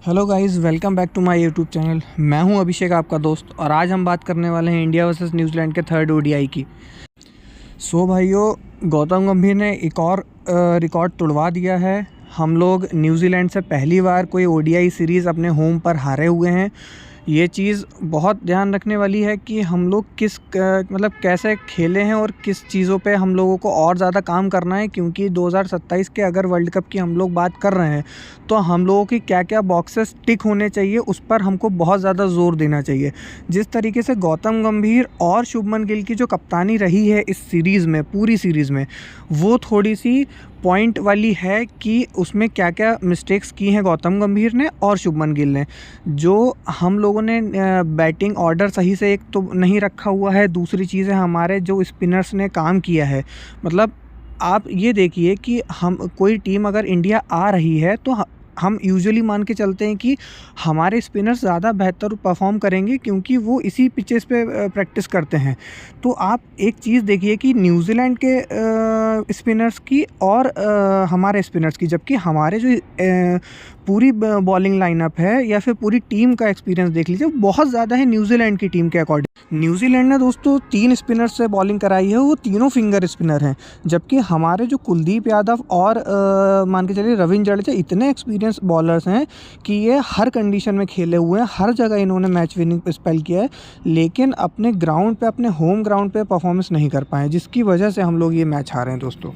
Hello guys, welcome back to my YouTube channel. मैं हूं अभिषेक, आपका दोस्त, और आज हम बात करने वाले हैं इंडिया वर्सेस न्यूजीलैंड के थर्ड ओडीआई की। भाइयों, गौतम गंभीर ने एक और रिकॉर्ड तुड़वा दिया है। हम लोग न्यूजीलैंड से पहली बार कोई ओडीआई सीरीज़ अपने होम पर हारे हुए हैं। ये चीज़ बहुत ध्यान रखने वाली है कि हम लोग मतलब कैसे खेले हैं और किस चीज़ों पे हम लोगों को और ज़्यादा काम करना है, क्योंकि 2027 के अगर वर्ल्ड कप की हम लोग बात कर रहे हैं तो हम लोगों की क्या क्या बॉक्सेस टिक होने चाहिए उस पर हमको बहुत ज़्यादा ज़ोर देना चाहिए। जिस तरीके से गौतम गंभीर और शुभमन गिल की जो कप्तानी रही है इस सीरीज़ में, पूरी सीरीज़ में, वो थोड़ी सी पॉइंट वाली है कि उसमें क्या क्या मिस्टेक्स की हैं गौतम गंभीर ने और शुभमन गिल ने। जो हम लोगों ने बैटिंग ऑर्डर सही से एक तो नहीं रखा हुआ है, दूसरी चीज़ है हमारे जो स्पिनर्स ने काम किया है। मतलब आप ये देखिए कि हम कोई टीम अगर इंडिया आ रही है तो हम यूजुअली मान के चलते हैं कि हमारे स्पिनर्स ज़्यादा बेहतर परफॉर्म करेंगे, क्योंकि वो इसी पिचेस पे प्रैक्टिस करते हैं। तो आप एक चीज़ देखिए कि न्यूजीलैंड के स्पिनर्स की और हमारे स्पिनर्स की, जबकि हमारे जो पूरी बॉलिंग लाइनअप है या फिर पूरी टीम का एक्सपीरियंस देख लीजिए, बहुत ज़्यादा है न्यूजीलैंड की टीम के अकॉर्डिंग। न्यूजीलैंड ने दोस्तों 3 स्पिनर्स से बॉलिंग कराई है, वो तीनों फिंगर स्पिनर हैं, जबकि हमारे जो कुलदीप यादव और मान के चलिए रविंद्र जडेजा इतने एक्सपीरियंस बॉलर्स हैं कि ये हर कंडीशन में खेले हुए हैं, हर जगह इन्होंने मैच विनिंग स्पेल किया है, लेकिन अपने ग्राउंड पे, अपने होम ग्राउंड पे परफॉर्मेंस नहीं कर पाए, जिसकी वजह से हम लोग ये मैच हारे हैं दोस्तों।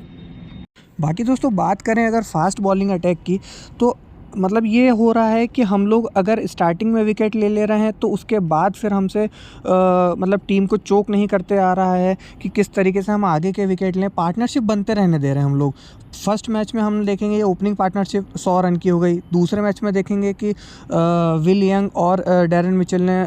बाकी दोस्तों, बात करें अगर फास्ट बॉलिंग अटैक की, तो मतलब ये हो रहा है कि हम लोग अगर स्टार्टिंग में विकेट ले रहे हैं तो उसके बाद फिर हमसे मतलब टीम को चोक नहीं करते आ रहा है कि किस तरीके से हम आगे के विकेट लें। पार्टनरशिप बनते रहने दे रहे हैं हम लोग। फर्स्ट मैच में हम देखेंगे ये ओपनिंग पार्टनरशिप 100 रन की हो गई। दूसरे मैच में देखेंगे कि विल यंग और डैरेन मिचेल ने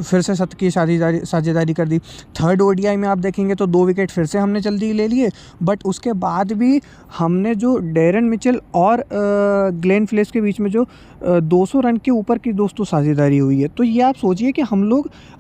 फिर से 100 की साझेदारी कर दी। थर्ड ओडीआई में आप देखेंगे तो 2 विकेट फिर से हमने जल्दी ले लिए, बट उसके बाद भी हमने जो डैरेन मिचेल और ग्लेन फिलिप्स के बीच में जो 200 रन के ऊपर की दोस्तों साझेदारी हुई है। तो ये आप सोचिए कि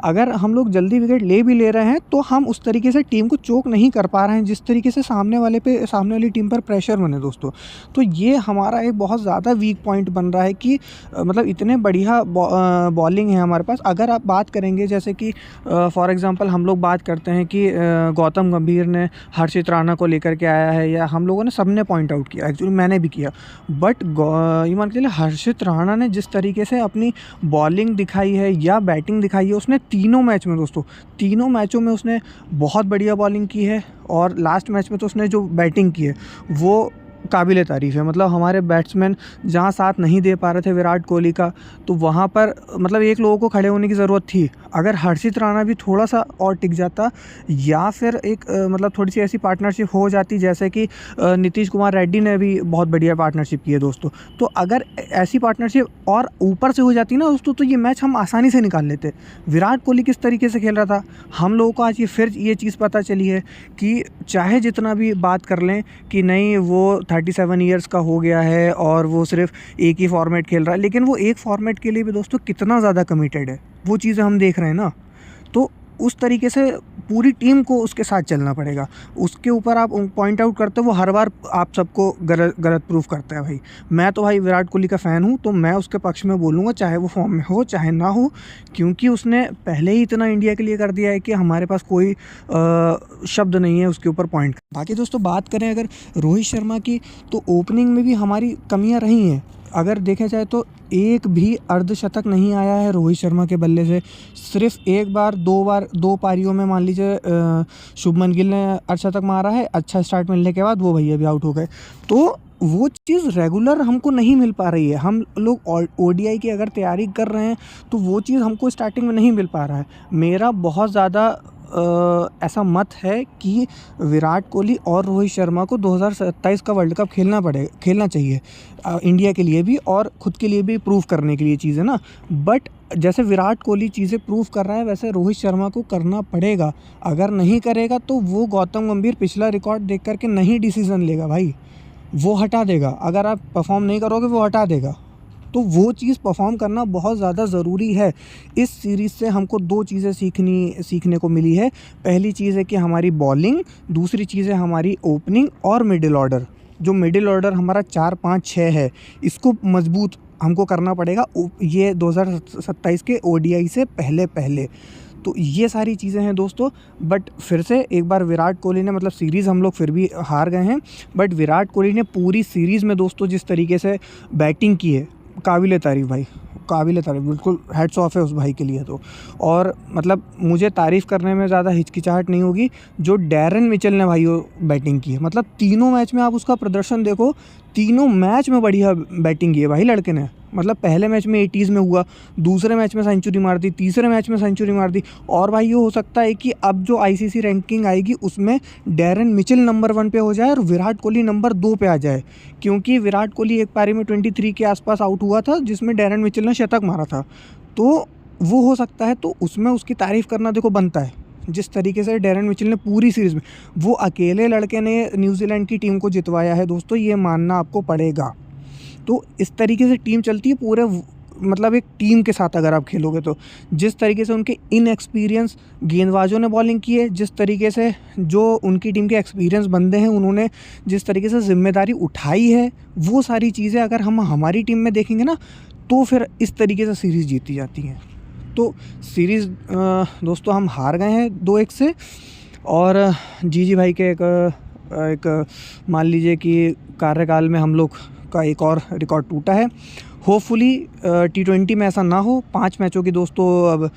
अगर हम लोग जल्दी विकेट ले भी ले रहे हैं तो हम उस तरीके से टीम को चोक नहीं कर पा रहे हैं जिस तरीके से सामने वाली टीम पर प्रेशर बने दोस्तों। तो ये हमारा एक बहुत ज़्यादा वीक पॉइंट बन रहा है कि मतलब इतने बढ़िया बॉलिंग है हमारे पास। अगर आप बात करेंगे जैसे कि फॉर एग्जांपल हम लोग बात करते हैं कि गौतम गंभीर ने हर्षित राणा को लेकर के आया है, या हम लोगों ने सबने पॉइंट आउट किया, एक्चुअली मैंने भी किया, बट ये मान के चलिए हर्षित राणा ने जिस तरीके से अपनी बॉलिंग दिखाई है या बैटिंग दिखाई है, उसने तीनों मैच में दोस्तों, तीनों मैचों में उसने बहुत बढ़िया बॉलिंग की है, और लास्ट मैच में तो उसने जो बैटिंग की है वो काबिल तारीफ़ है। मतलब हमारे बैट्समैन जहाँ साथ नहीं दे पा रहे थे विराट कोहली का, तो वहाँ पर मतलब एक लोगों को खड़े होने की ज़रूरत थी। अगर हर्षित राणा भी थोड़ा सा और टिक जाता, या फिर एक मतलब थोड़ी सी ऐसी पार्टनरशिप हो जाती जैसे कि नीतीश कुमार रेड्डी ने भी बहुत बढ़िया पार्टनरशिप की है दोस्तों, तो अगर ऐसी पार्टनरशिप और ऊपर से हो जाती ना दोस्तों, तो ये मैच हम आसानी से निकाल लेते। विराट कोहली किस तरीके से खेल रहा था, हम लोगों को आज ये चीज़ पता चली है कि चाहे जितना भी बात कर लें कि नहीं वो 37 ईयर्स का हो गया है और वो सिर्फ एक ही फॉर्मेट खेल रहा है, लेकिन वो एक फॉर्मेट के लिए भी दोस्तों कितना ज़्यादा कमिटेड है, वो चीज़ें हम देख रहे हैं ना। तो उस तरीके से पूरी टीम को उसके साथ चलना पड़ेगा। उसके ऊपर आप पॉइंट आउट करते हो, वो हर बार आप सबको गलत प्रूफ करता है भाई। मैं तो भाई विराट कोहली का फ़ैन हूँ, तो मैं उसके पक्ष में बोलूँगा, चाहे वो फॉर्म में हो चाहे ना हो, क्योंकि उसने पहले ही इतना इंडिया के लिए कर दिया है कि हमारे पास कोई शब्द नहीं है उसके ऊपर पॉइंट। बाकी दोस्तों, बात करें अगर रोहित शर्मा की, तो ओपनिंग में भी हमारी कमियाँ रही हैं। अगर देखा जाए तो एक भी अर्धशतक नहीं आया है रोहित शर्मा के बल्ले से। सिर्फ एक बार, दो पारियों में मान लीजिए शुभमन गिल ने अर्धशतक मारा है, अच्छा स्टार्ट मिलने के बाद वो भैया भी आउट हो गए। तो वो चीज़ रेगुलर हमको नहीं मिल पा रही है। हम लोग ओडीआई की अगर तैयारी कर रहे हैं तो वो चीज़ हमको स्टार्टिंग में नहीं मिल पा रहा है। मेरा बहुत ज़्यादा ऐसा मत है कि विराट कोहली और रोहित शर्मा को 2027 का वर्ल्ड कप खेलना चाहिए, इंडिया के लिए भी और ख़ुद के लिए भी प्रूव करने के लिए चीज़ है ना। बट जैसे विराट कोहली चीज़ें प्रूव कर रहा है, वैसे रोहित शर्मा को करना पड़ेगा। अगर नहीं करेगा तो वो गौतम गंभीर पिछला रिकॉर्ड देख करके नहीं डिसीज़न लेगा भाई, वो हटा देगा। अगर आप परफॉर्म नहीं करोगे वो हटा देगा। तो वो चीज़ परफॉर्म करना बहुत ज़्यादा ज़रूरी है। इस सीरीज़ से हमको 2 चीज़ें सीखने को मिली है। पहली चीज़ है कि हमारी बॉलिंग, दूसरी चीज़ है हमारी ओपनिंग और मिडिल ऑर्डर। जो मिडिल ऑर्डर हमारा 4, 5, 6 है, इसको मजबूत हमको करना पड़ेगा ये 2027 के ODI से पहले। तो ये सारी चीज़ें हैं दोस्तों। बट फिर से एक बार विराट कोहली ने, मतलब सीरीज़ हम लोग फिर भी हार गए हैं, बट विराट कोहली ने पूरी सीरीज़ में दोस्तों जिस तरीके से बैटिंग की है, काबिल तारीफ़ भाई, काबिल तारीफ़, बिल्कुल हैट्स ऑफ है उस भाई के लिए तो। और मतलब मुझे तारीफ़ करने में ज़्यादा हिचकिचाहट नहीं होगी। जो डैरेन मिचेल ने भाई वो बैटिंग की है, मतलब तीनों मैच में आप उसका प्रदर्शन देखो, तीनों मैच में बढ़िया बैटिंग की है भाई लड़के ने। मतलब पहले मैच में 80s में हुआ, दूसरे मैच में सेंचुरी मार दी, तीसरे मैच में सेंचुरी मार दी। और भाई ये हो सकता है कि अब जो ICC रैंकिंग आएगी उसमें डैरेन मिचेल नंबर 1 पे हो जाए और विराट कोहली नंबर 2 पे आ जाए, क्योंकि विराट कोहली एक पारी में 23 के आसपास आउट हुआ था जिसमें डैरेन मिचेल ने शतक मारा था। तो वो हो सकता है, तो उसमें उसकी तारीफ़ करना देखो बनता है। जिस तरीके से डैरेन मिचेल ने पूरी सीरीज़ में, वो अकेले लड़के ने न्यूजीलैंड की टीम को जितवाया है दोस्तों, ये मानना आपको पड़ेगा। तो इस तरीके से टीम चलती है पूरे, मतलब एक टीम के साथ अगर आप खेलोगे तो। जिस तरीके से उनके इनएक्सपीरियंस गेंदबाजों ने बॉलिंग की है, जिस तरीके से जो उनकी टीम के एक्सपीरियंस बंदे हैं उन्होंने जिस तरीके से जिम्मेदारी उठाई है, वो सारी चीज़ें अगर हम हमारी टीम में देखेंगे ना, तो फिर इस तरीके से सीरीज़ जीती जाती हैं। तो सीरीज़ दोस्तों हम हार गए हैं 2-1 से। और जी भाई के एक मान लीजिए कि कार्यकाल में हम लोग का एक और रिकॉर्ड टूटा है। होपफुली T20 में ऐसा ना हो। 5 मैचों की दोस्तों अब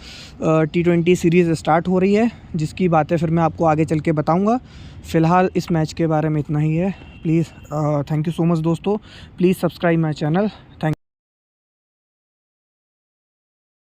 T20 सीरीज़ स्टार्ट हो रही है, जिसकी बातें फिर मैं आपको आगे चल के बताऊंगा। फ़िलहाल इस मैच के बारे में इतना ही है। Please thank you so much दोस्तों। Please subscribe my channel. Thank